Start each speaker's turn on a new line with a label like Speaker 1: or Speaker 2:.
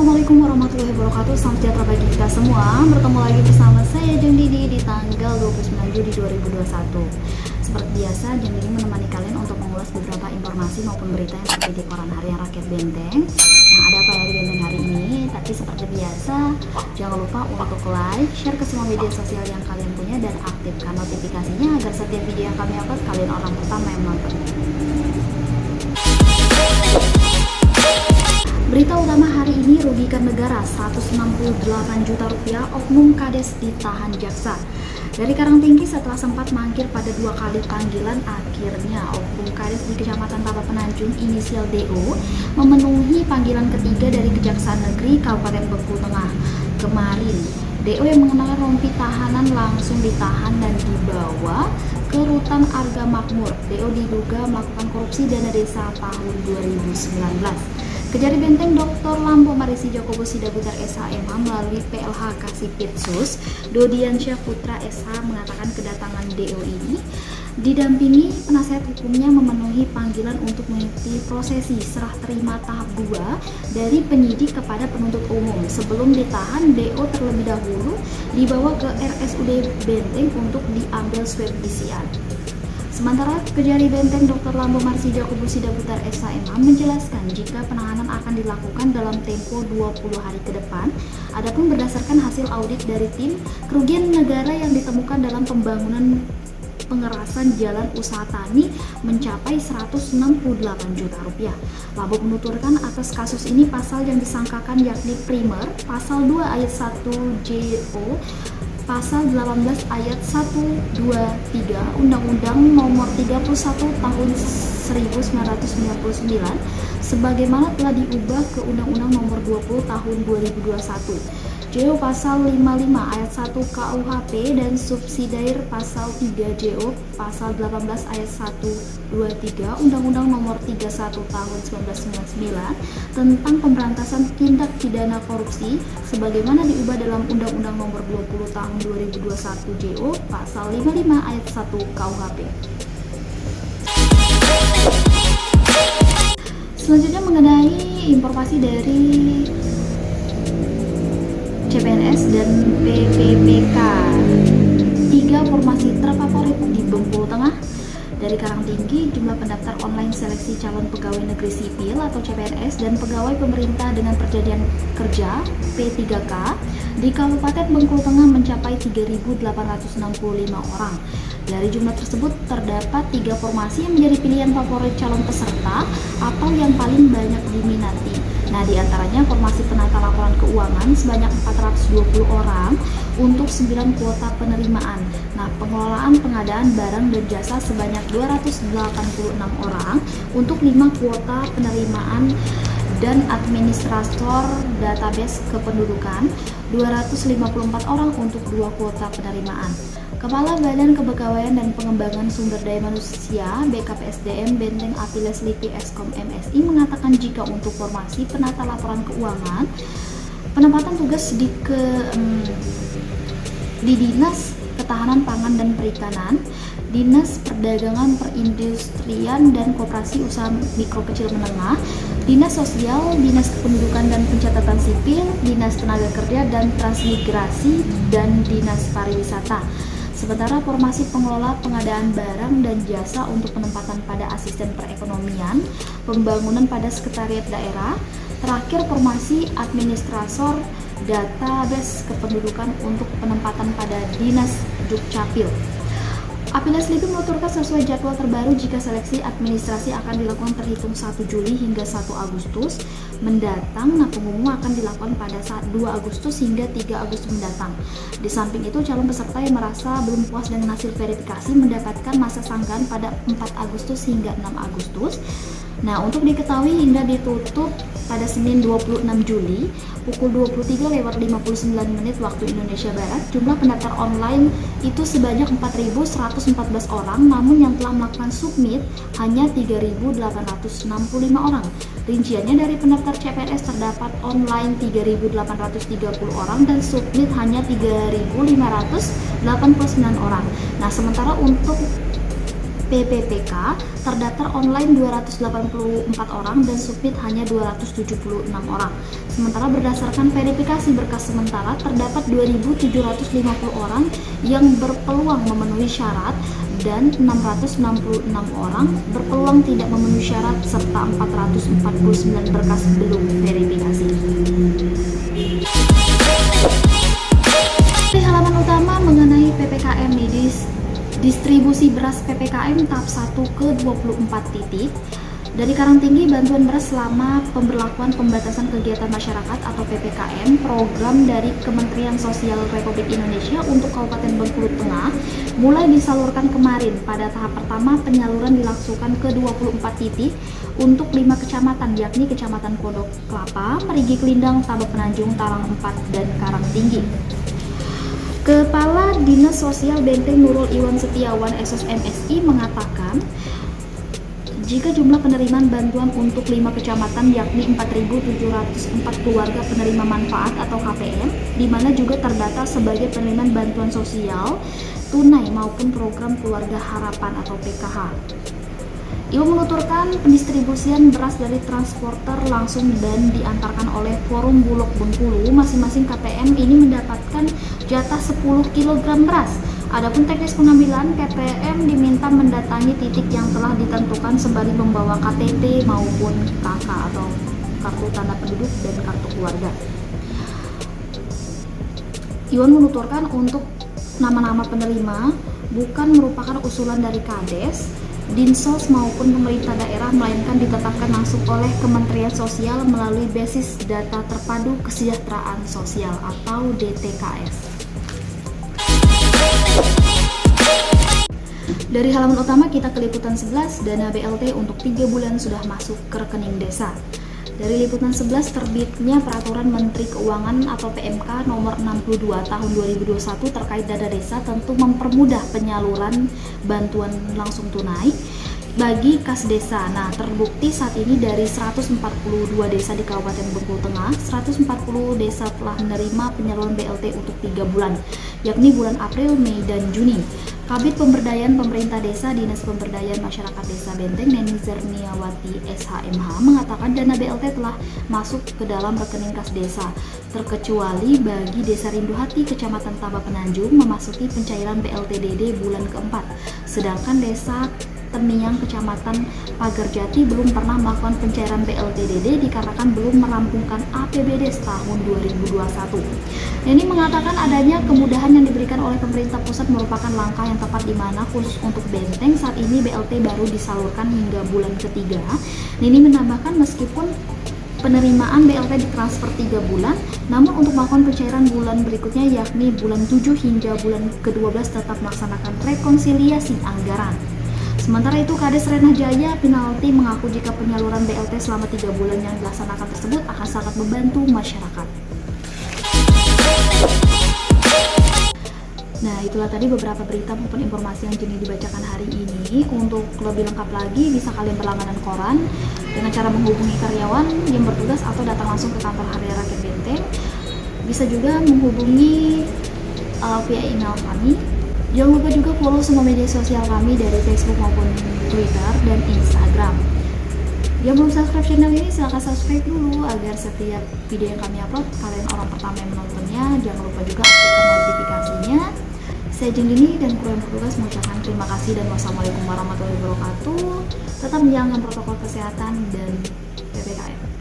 Speaker 1: Assalamualaikum warahmatullahi wabarakatuh. Salam sejahtera bagi kita semua. Bertemu lagi bersama saya Jeng Didi di tanggal 29 Juli 2021. Seperti biasa, Jeng Didi menemani kalian untuk mengulas beberapa informasi maupun berita yang terjadi di koran harian rakyat Benteng. Nah, ada apa ya di Benteng hari ini? Tapi seperti biasa, jangan lupa untuk like, share ke semua media sosial yang kalian punya dan aktifkan notifikasinya agar setiap video yang kami upload kalian orang pertama yang menonton. Berita utama hari ini, rugikan negara 168 juta rupiah, oknum kades ditahan jaksa. Dari Karangtinggi setelah sempat mangkir pada 2 kali panggilan, akhirnya oknum kades di Kecamatan Tapa Penanjung inisial DO memenuhi panggilan ketiga dari Kejaksaan Negeri Kabupaten Bengkulu Tengah. Kemarin, DO yang mengenakan rompi tahanan langsung ditahan dan dibawa ke Rutan Arga Makmur. DO diduga melakukan korupsi dana desa tahun 2019. Kejari Benteng Dr. Lampo Marisi Jakobo Sidabutar SHMH melalui PLH Kasipitsus Dodiansyah Putra SH mengatakan kedatangan DO ini didampingi penasihat hukumnya memenuhi panggilan untuk mengikuti prosesi serah terima tahap 2 dari penyidik kepada penuntut umum. Sebelum ditahan, DO terlebih dahulu dibawa ke RSUD Benteng untuk diambil swab PCR. Sementara Kejari Benteng Dr. Lambo Marsi Jakobo Sidabutar SHMH menjelaskan jika penahanan akan dilakukan dalam tempo 20 hari ke depan. Adapun berdasarkan hasil audit dari tim, kerugian negara yang ditemukan dalam pembangunan pengerasan jalan usaha tani mencapai 168 juta rupiah. Lambo menuturkan atas kasus ini pasal yang disangkakan yakni primer, pasal 2 ayat 1 JO, Pasal 18 ayat 1, 2, 3 Undang-Undang Nomor 31 Tahun 1999 sebagaimana telah diubah ke Undang-Undang Nomor 20 Tahun 2021. JO Pasal 55 ayat 1 KUHP dan subsidiar Pasal 3 JO Pasal 18 ayat 1, 2, 3 Undang-Undang Nomor 31 Tahun 1999 tentang pemberantasan tindak pidana korupsi sebagaimana diubah dalam Undang-Undang Nomor 20 Tahun 2021 JO Pasal 55 ayat 1 KUHP. Selanjutnya mengenai informasi dari CPNS dan PPPK, 3 formasi terfavorit di Bengkulu Tengah. Dari Karangtinggi, jumlah pendaftar online seleksi calon pegawai negeri sipil atau CPNS dan pegawai pemerintah dengan perjanjian kerja P3K di Kabupaten Bengkulu Tengah mencapai 3.865 orang. Dari jumlah tersebut terdapat 3 formasi yang menjadi pilihan favorit calon peserta atau yang paling banyak diminati. Nah, diantaranya formasi penata laporan keuangan sebanyak 420 orang untuk 9 kuota penerimaan. Nah, pengelolaan pengadaan barang dan jasa sebanyak 286 orang untuk 5 kuota penerimaan dan administrator database kependudukan 254 orang untuk 2 kuota penerimaan. Kepala Badan Kepegawaian dan Pengembangan Sumber Daya Manusia BKPSDM Benteng Apiles Lipi Eskom MSI mengatakan jika untuk formasi penata laporan keuangan, penempatan tugas di Dinas Ketahanan Pangan dan Perikanan, Dinas Perdagangan Perindustrian dan Koperasi Usaha Mikro Kecil Menengah, Dinas Sosial, Dinas Kependudukan dan Pencatatan Sipil, Dinas Tenaga Kerja dan Transmigrasi, dan Dinas Pariwisata. Sementara formasi pengelola pengadaan barang dan jasa untuk penempatan pada asisten perekonomian, pembangunan pada sekretariat daerah, terakhir formasi administrator database kependudukan untuk penempatan pada Dinas Dukcapil. Apiles Lipi menuturkan sesuai jadwal terbaru jika seleksi administrasi akan dilakukan terhitung 1 Juli hingga 1 Agustus mendatang. Nah, pengumuman akan dilakukan pada 2 Agustus hingga 3 Agustus mendatang. Di samping itu, calon peserta yang merasa belum puas dengan hasil verifikasi mendapatkan masa sangkaan pada 4 Agustus hingga 6 Agustus. Nah, untuk diketahui hingga ditutup pada Senin 26 Juli pukul 23.59 waktu Indonesia Barat, jumlah pendaftar online itu sebanyak 4.114 orang, namun yang telah melakukan submit hanya 3.865 orang. Rinciannya, dari pendaftar CPNS terdapat online 3.830 orang dan submit hanya 3.589 orang. Nah, sementara untuk PPPK, terdaftar online 284 orang dan submit hanya 276 orang. Sementara berdasarkan verifikasi berkas sementara, terdapat 2.750 orang yang berpeluang memenuhi syarat dan 666 orang berpeluang tidak memenuhi syarat serta 449 berkas belum verifikasi. Di halaman utama mengenai PPKM distribusi beras PPKM tahap 1 ke 24 titik. Dari Karangtinggi, bantuan beras selama pemberlakuan pembatasan kegiatan masyarakat atau PPKM program dari Kementerian Sosial Republik Indonesia untuk Kabupaten Bengkulu Tengah mulai disalurkan kemarin. Pada tahap pertama, penyaluran dilangsungkan ke 24 titik untuk 5 kecamatan, yakni Kecamatan Pondok Kelapa, Merigi Kelindang, Taba Penanjung, Talang 4, dan Karangtinggi. Kepala Dinas Sosial Benteng Nurul Iwan Setiawan SSMSI mengatakan jika jumlah penerimaan bantuan untuk 5 kecamatan yakni 4.704 keluarga penerima manfaat atau KPM, di mana juga terdata sebagai penerimaan bantuan sosial tunai maupun program keluarga harapan atau PKH. Iwan menuturkan pendistribusian beras dari transporter langsung dan diantarkan oleh Forum Bulog Bengkulu. Masing-masing KPM ini mendapatkan jatah 10 kg beras. Adapun teknis pengambilan, KPM diminta mendatangi titik yang telah ditentukan sembari membawa KTP maupun KK atau kartu tanda penduduk dan kartu keluarga. Iwan menuturkan untuk nama-nama penerima bukan merupakan usulan dari Kades, Dinsos maupun pemerintah daerah, melainkan ditetapkan langsung oleh Kementerian Sosial melalui basis data terpadu kesejahteraan sosial atau DTKS. Dari halaman utama kita ke liputan 11, dana BLT untuk 3 bulan sudah masuk ke rekening desa. Dari liputan 11, terbitnya Peraturan Menteri Keuangan atau PMK nomor 62 tahun 2021 terkait dana desa tentu mempermudah penyaluran bantuan langsung tunai bagi kas desa. Nah, terbukti saat ini dari 142 desa di Kabupaten Bengkulu Tengah, 140 desa telah menerima penyaluran BLT untuk 3 bulan, yakni bulan April, Mei, dan Juni. Kabid Pemberdayaan Pemerintah Desa Dinas Pemberdayaan Masyarakat Desa Benteng Neni Zerniawati SHMH mengatakan dana BLT telah masuk ke dalam rekening kas desa, terkecuali bagi Desa Rinduhati Kecamatan Taba Penanjung memasuki pencairan BLT-DD bulan keempat, sedangkan Desa Temiang Kecamatan Pagerjati belum pernah melakukan pencairan BLT-DD dikarenakan belum merampungkan APBD tahun 2021. Ini mengatakan adanya kemudahan yang diberikan oleh pemerintah pusat merupakan langkah yang tepat di mana khusus untuk Benteng saat ini BLT baru disalurkan hingga bulan ketiga. Ini menambahkan meskipun penerimaan BLT ditransfer 3 bulan, namun untuk melakukan pencairan bulan berikutnya yakni bulan 7 hingga bulan ke-12 tetap melaksanakan rekonsiliasi anggaran. Sementara itu, Kades Renah Jaya Pinalti mengaku jika penyaluran BLT selama 3 bulan yang dilaksanakan tersebut akan sangat membantu masyarakat. Nah, itulah tadi beberapa berita maupun informasi yang Jenny dibacakan hari ini. Untuk lebih lengkap lagi, bisa kalian berlangganan koran dengan cara menghubungi karyawan yang bertugas atau datang langsung ke kantor Harian Rakyat Benteng. Bisa juga menghubungi via email kami. Jangan lupa juga follow semua media sosial kami dari Facebook maupun Twitter dan Instagram. Yang belum subscribe channel ini silahkan subscribe dulu agar setiap video yang kami upload kalian orang pertama yang menontonnya. Jangan lupa juga aktifkan notifikasinya. Saya Jenny dan kru yang bertugas mengucapkan terima kasih dan wassalamualaikum warahmatullahi wabarakatuh. Tetap menjalankan protokol kesehatan dan PPKM.